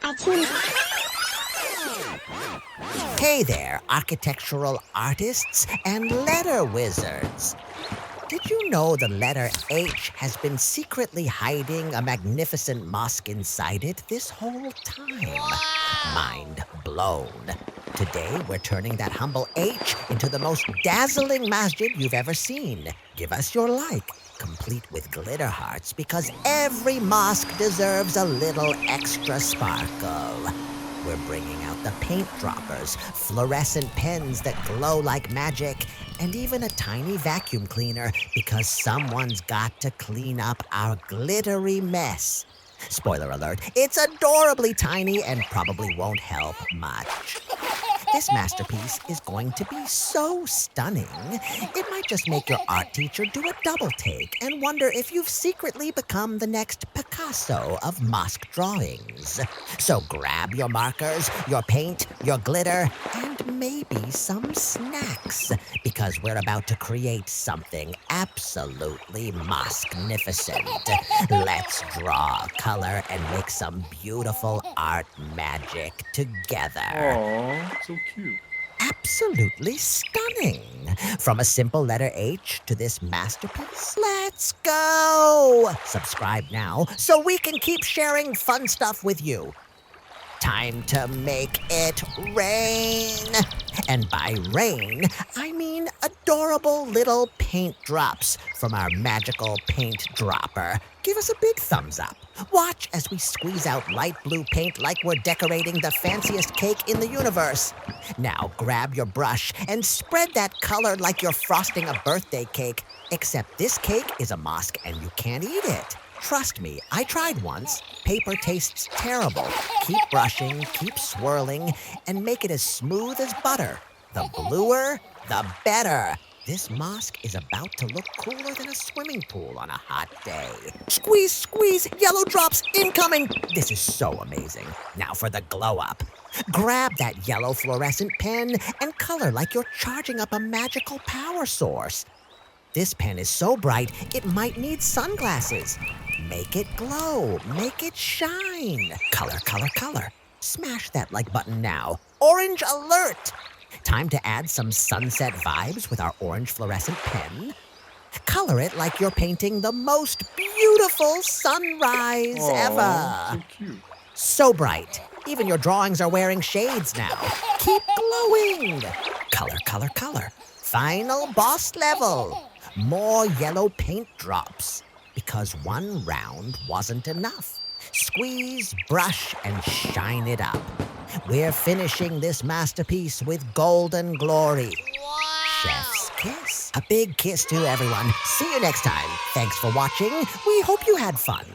Artoonza. Hey there, architectural artists and letter wizards. Did you know the letter H has been secretly hiding a magnificent mosque inside it this whole time? Mind blown. Today, we're turning that humble H into the most dazzling masjid you've ever seen. Give us your like, complete with glitter hearts, because every mosque deserves a little extra sparkle. We're bringing out the paint droppers, fluorescent pens that glow like magic, and even a tiny vacuum cleaner because someone's got to clean up our glittery mess. Spoiler alert, it's adorably tiny and probably won't help much. This masterpiece is going to be so stunning, it might just make your art teacher do a double take and wonder if you've secretly become the next Picasso of mosque drawings. So grab your markers, your paint, your glitter, and maybe some snacks, because we're about to create something absolutely mosque-nificent. Let's draw, color, and make some beautiful art magic together. Aww, so cute. Absolutely stunning. From a simple letter H to this masterpiece. Let's go! Subscribe now so we can keep sharing fun stuff with you. Time to make it rain. And by rain, I mean adorable little paint drops from our magical paint dropper. Give us a big thumbs up. Watch as we squeeze out light blue paint like we're decorating the fanciest cake in the universe. Now grab your brush and spread that color like you're frosting a birthday cake. Except this cake is a mosque and you can't eat it. Trust me, I tried once. Paper tastes terrible. Keep brushing, keep swirling, and make it as smooth as butter. The bluer, the better. This mosque is about to look cooler than a swimming pool on a hot day. Squeeze, squeeze, yellow drops incoming. This is so amazing. Now for the glow up. Grab that yellow fluorescent pen and color like you're charging up a magical power source. This pen is so bright, it might need sunglasses. Make it glow, make it shine. Color, color, color. Smash that like button now. Orange alert! Time to add some sunset vibes with our orange fluorescent pen. Color it like you're painting the most beautiful sunrise ever. So cute. So bright. Even your drawings are wearing shades now. Keep glowing. Color, color, color. Final boss level. More yellow paint drops. Because one round wasn't enough. Squeeze, brush, and shine it up. We're finishing this masterpiece with golden glory. Wow! Chef's kiss. A big kiss to everyone. See you next time. Thanks for watching. We hope you had fun.